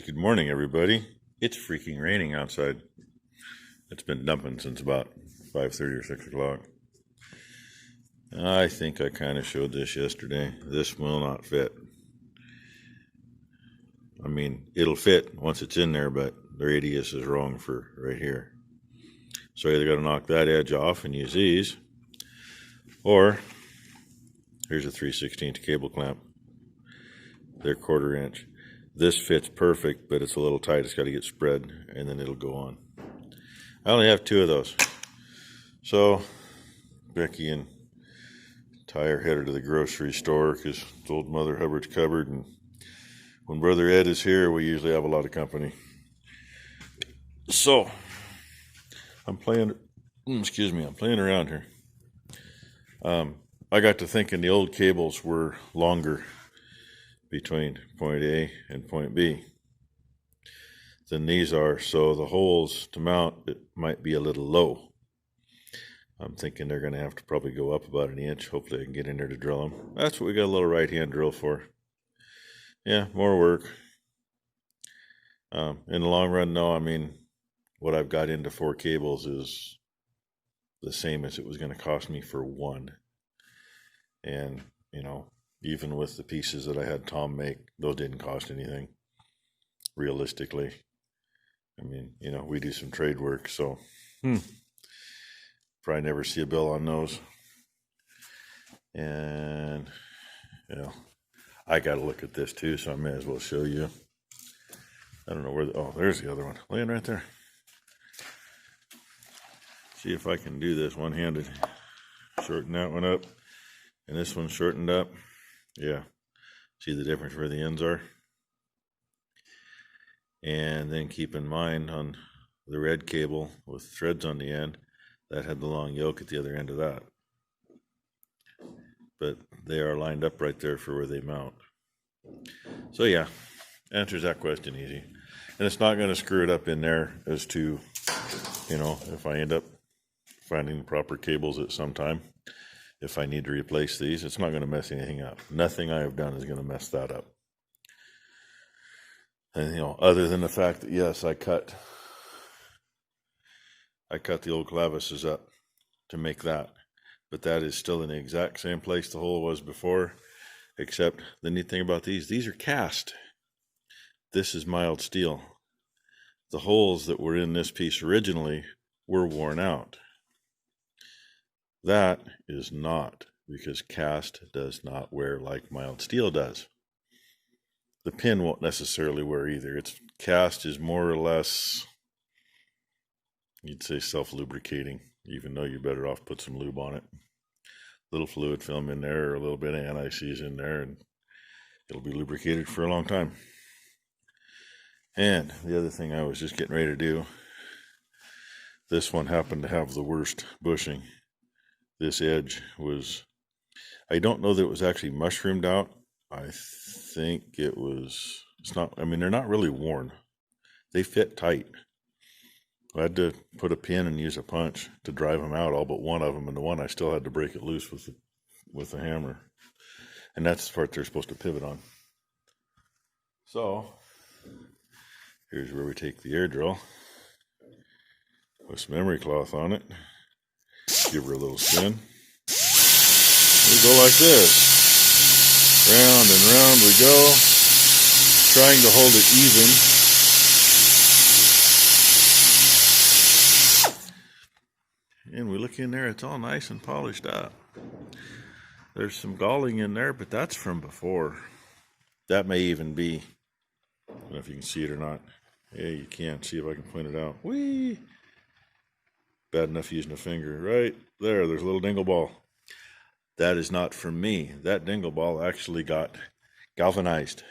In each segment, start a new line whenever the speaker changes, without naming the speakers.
Good morning, everybody. It's freaking raining outside. It's been dumping since about 5:30 or 6 o'clock. I think I kind of showed this yesterday. This will not fit. I mean, it'll fit once it's in there, but the radius is wrong for right here. So I either got to knock that edge off and use these, or here's a 3/16 cable clamp. They're 1/4 inch. This fits perfect, but it's a little tight. It's got to get spread, and then it'll go on. I only have 2 of those. So Becky and Ty are headed to the grocery store because it's old Mother Hubbard's cupboard, and when Brother Ed is here, we usually have a lot of company. So I'm playing around here. I got to thinking the old cables were longer between point A and point B than these are, so the holes to mount it might be a little low. I'm thinking they're going to have to probably go up about 1 inch. Hopefully I can get in there to drill them. That's what we got a little right hand drill for. Yeah, more work. In the long run, no, I mean, what I've got into 4 cables is the same as it was going to cost me for 1. And, even with the pieces that I had Tom make, those didn't cost anything, realistically. I mean, we do some trade work, so probably never see a bill on those. And, I got to look at this too, so I may as well show you. I don't know where, there's the other one, laying right there. See if I can do this one-handed. Shorten that one up, and this one's shortened up. Yeah, see the difference where the ends are? And then keep in mind on the red cable with threads on the end, that had the long yoke at the other end of that. But they are lined up right there for where they mount. So yeah, answers that question easy. And it's not going to screw it up in there as to, if I end up finding the proper cables at some time. If I need to replace these, it's not going to mess anything up. Nothing I have done is going to mess that up. And, other than the fact that, yes, I cut the old clavises up to make that. But that is still in the exact same place the hole was before, except the neat thing about these are cast. This is mild steel. The holes that were in this piece originally were worn out. That is not, because cast does not wear like mild steel does. The pin won't necessarily wear either. Cast is more or less, you'd say, self-lubricating, even though you're better off put some lube on it. A little fluid film in there, or a little bit of anti-seize in there, and it'll be lubricated for a long time. And the other thing I was just getting ready to do, this one happened to have the worst bushing. This edge was, I don't know that it was actually mushroomed out. I think it was, they're not really worn. They fit tight. I had to put a pin and use a punch to drive them out, all but one of them. And the one I still had to break it loose with the hammer. And that's the part they're supposed to pivot on. So, here's where we take the air drill with some emery cloth on it. Give her a little spin. We go like this. Round and round we go, trying to hold it even. And we look in there, it's all nice and polished up. There's some galling in there, but that's from before. That may even be, I don't know if you can see it or not. Yeah, you can. See if I can point it out. Whee! Bad enough using a finger. Right there, there's a little dingle ball. That is not from me. That dingle ball actually got galvanized.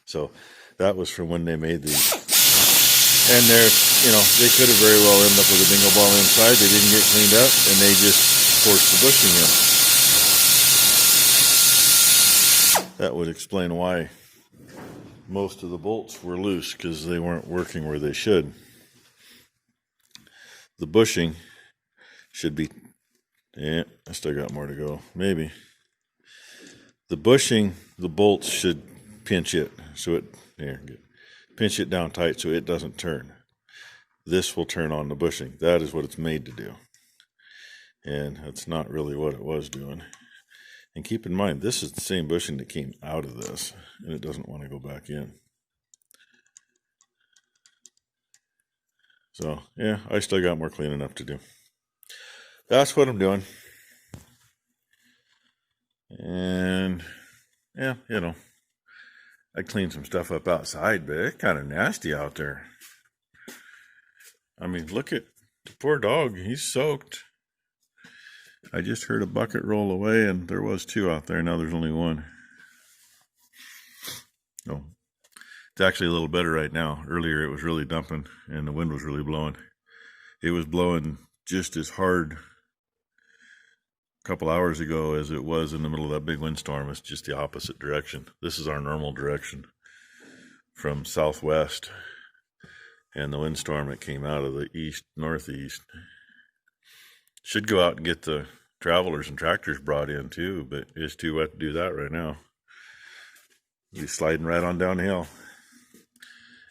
So that was from when they made these. And they could have very well ended up with a dingle ball inside. They didn't get cleaned up, and they just forced the bushing in. That would explain why most of the bolts were loose, because they weren't working where they should. The bushing should be, I still got more to go, maybe. The bushing, the bolts should pinch it, so Here, pinch it down tight so it doesn't turn. This will turn on the bushing. That is what it's made to do. And that's not really what it was doing. And keep in mind, this is the same bushing that came out of this, and it doesn't want to go back in. So, yeah, I still got more cleaning up to do. That's what I'm doing. And, yeah, you know, I cleaned some stuff up outside, but it's kind of nasty out there. I mean, look at the poor dog. He's soaked. I just heard a bucket roll away, and there was 2 out there. Now there's only 1. Oh, it's actually a little better right now. Earlier it was really dumping, and the wind was really blowing. It was blowing just as hard a couple hours ago as it was in the middle of that big windstorm. It's just the opposite direction. This is our normal direction from southwest, and the windstorm that came out of the east northeast should go out and get the travelers and tractors brought in too, but it's too wet to do that right now. Be sliding right on down the hill.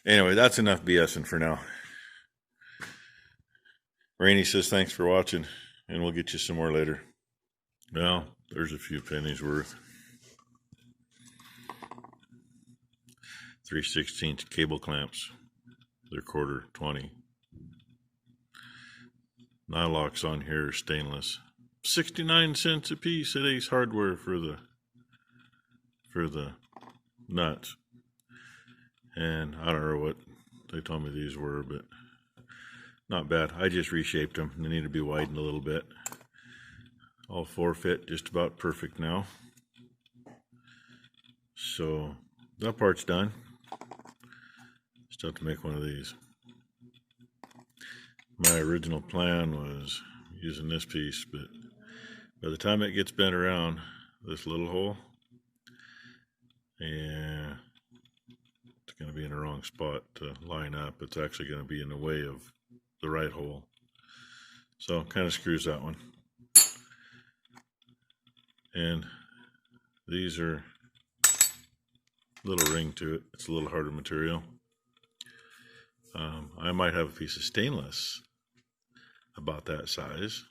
Anyway, that's enough BSing for now. Rainey says thanks for watching, and we'll get you some more later. Well, there's a few pennies worth. 3/16 cable clamps. They're $1.20. Nylocks on here are stainless. 69 cents a piece at Ace Hardware for the nuts. And I don't know what they told me these were, but not bad. I just reshaped them. They need to be widened a little bit. All 4 fit just about perfect now. So that part's done. Still have to make one of these. My original plan was using this piece, but by the time it gets bent around this little hole, yeah, it's going to be in the wrong spot to line up. It's actually going to be in the way of the right hole. So kind of screws that one. And these are a little ring to it. It's a little harder material. I might have a piece of stainless about that size.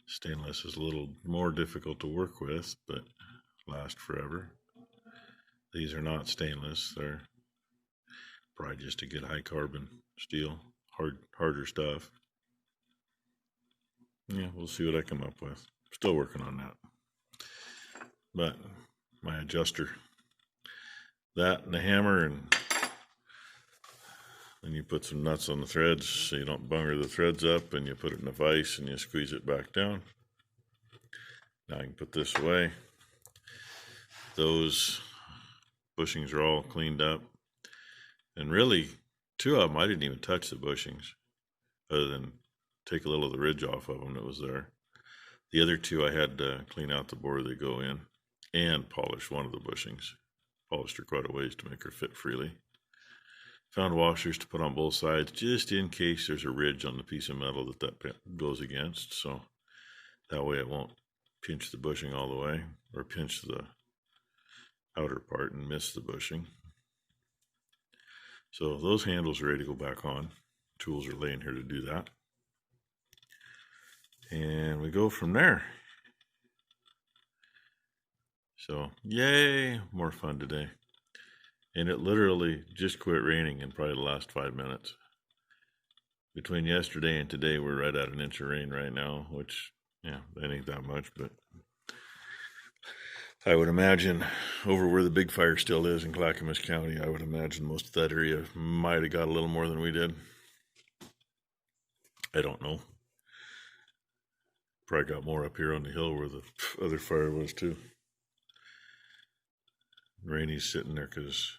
Stainless is a little more difficult to work with, but last forever. These are not stainless. They're probably just a good high carbon steel, harder stuff. Yeah, we'll see what I come up with. Still working on that. But my adjuster, that and the hammer, and then you put some nuts on the threads so you don't bunger the threads up, and you put it in a vise and you squeeze it back down. Now I can put this away. Those bushings are all cleaned up. And really, 2 of them, I didn't even touch the bushings other than take a little of the ridge off of them that was there. The other 2, I had to clean out the bore they go in and polish one of the bushings. Polished her quite a ways to make her fit freely. Found washers to put on both sides just in case there's a ridge on the piece of metal that goes against. So that way it won't pinch the bushing all the way or pinch the outer part and miss the bushing. So those handles are ready to go back on. Tools are laying here to do that. And we go from there. So yay, more fun today. And it literally just quit raining in probably the last 5 minutes. Between yesterday and today, we're right at an inch of rain right now, which, yeah, that ain't that much, but I would imagine over where the big fire still is in Clackamas County, I would imagine most of that area might have got a little more than we did. I don't know. Probably got more up here on the hill where the other fire was too. Rainey's sitting there because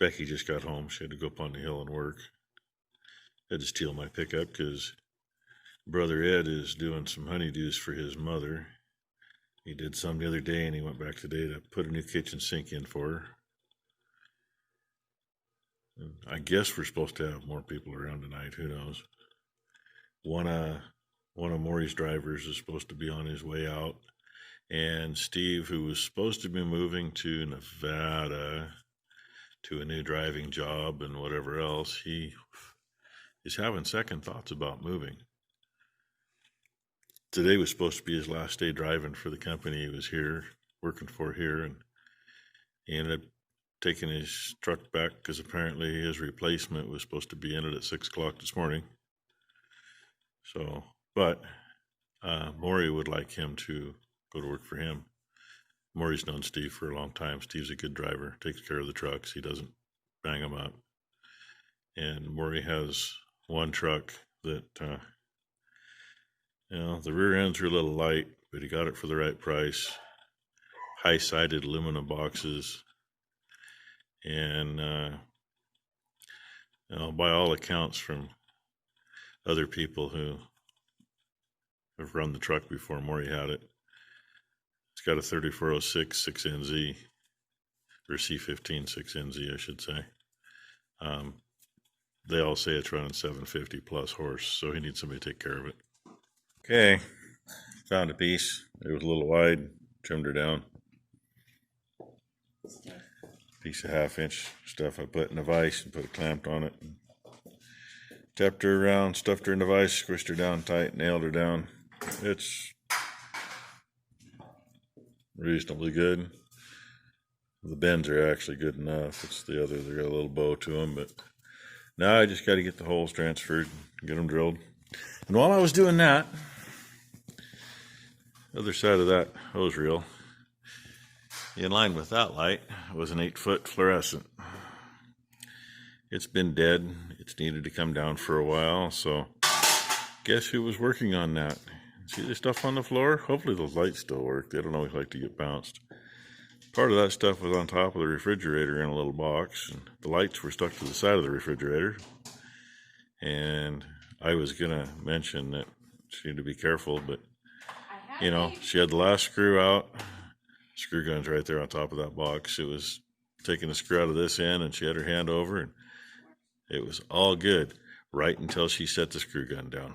Becky just got home. She had to go up on the hill and work. Had to steal my pickup because Brother Ed is doing some honeydews for his mother. He did some the other day, and he went back today to put a new kitchen sink in for her. And I guess we're supposed to have more people around tonight. Who knows? One of Maury's drivers is supposed to be on his way out. And Steve, who was supposed to be moving to Nevada to a new driving job and whatever else, he is having second thoughts about moving. Today was supposed to be his last day driving for the company he was here, working for here, and he ended up taking his truck back because apparently his replacement was supposed to be in it at 6 o'clock this morning. So, but Maury would like him to go to work for him. Maury's known Steve for a long time. Steve's a good driver, takes care of the trucks. He doesn't bang them up. And Maury has one truck that, the rear ends are a little light, but he got it for the right price. High-sided aluminum boxes. And, by all accounts from other people who have run the truck before Maury had it, it's got a 3406 6NZ, or C15 6NZ, I should say. They all say it's running 750 plus horse, so he needs somebody to take care of it. Okay, found a piece. It was a little wide, trimmed her down. Piece of 1/2 inch stuff I put in a vise and put a clamp on it. Tapped her around, stuffed her in the vise, squished her down tight, nailed her down. It's reasonably good. The bends are actually good enough. It's the other, they got a little bow to them, but now I just got to get the holes transferred, get them drilled. And while I was doing that, the other side of that hose reel, in line with that light, was an 8-foot fluorescent. It's been dead. It's needed to come down for a while, so guess who was working on that? See the stuff on the floor? Hopefully those lights still work. They don't always like to get bounced. Part of that stuff was on top of the refrigerator in a little box, and the lights were stuck to the side of the refrigerator. And I was gonna mention that she needed to be careful, but she had the last screw out. Screw gun's right there on top of that box. It was taking the screw out of this end, and she had her hand over, and it was all good right until she set the screw gun down.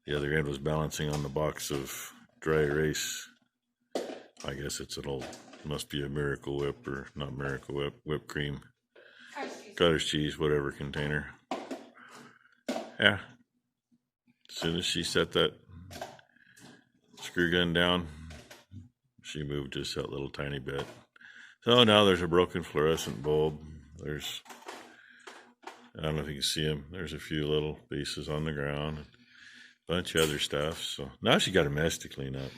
The other end was balancing on the box of dry erase. I guess it's an old, must be a Miracle Whip, or not Miracle Whip, whipped cream, cottage cheese, whatever container. Yeah. As soon as she set that screw gun down, she moved just that little tiny bit. So now there's a broken fluorescent bulb. There's, I don't know if you can see them. There's a few little pieces on the ground, and a bunch of other stuff. So now she got a mess to clean up.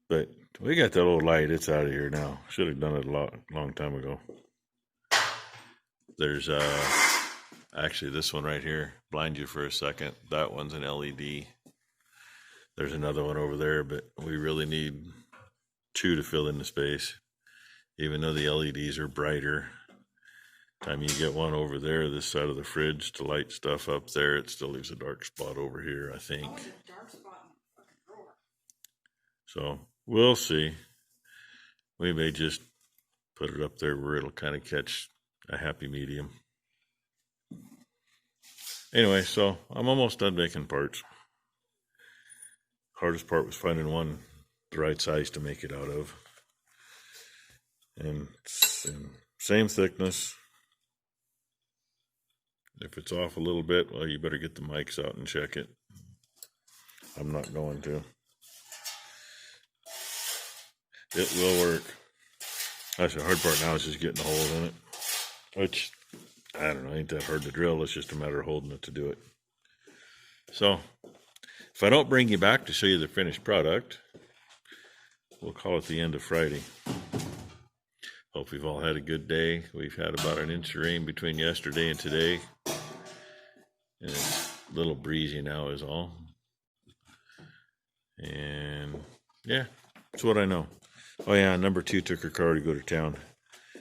But we got that old light. It's out of here now. Should have done it a long time ago. There's actually this one right here. Blind you for a second. That one's an LED. There's another one over there, but we really need 2 to fill in the space. Even though the LEDs are brighter, time you get one over there, this side of the fridge to light stuff up there, it still leaves a dark spot over here, I think. So we'll see. We may just put it up there where it'll kind of catch a happy medium. Anyway, so I'm almost done making parts. Hardest part was finding one the right size to make it out of. And same thickness. If it's off a little bit, well, you better get the mics out and check it. I'm not going to. It will work. That's the hard part now, is just getting the holes in it. Which, I don't know, ain't that hard to drill. It's just a matter of holding it to do it. So, if I don't bring you back to show you the finished product, we'll call it the end of Friday. Hope you've all had a good day. We've had about an inch of rain between yesterday and today. And it's a little breezy now is all. And yeah, that's what I know. Oh yeah, number 2 took her car to go to town.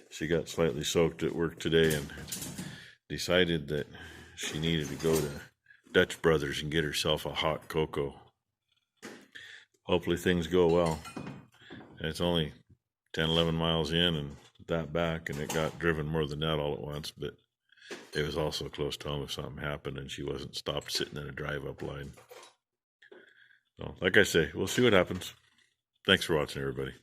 She got slightly soaked at work today and decided that she needed to go to Dutch Brothers and get herself a hot cocoa. Hopefully things go well. It's only 10, 11 miles in and that back, and it got driven more than that all at once, but it was also close to home if something happened and she wasn't stopped sitting in a drive-up line. So, like I say, we'll see what happens. Thanks for watching, everybody.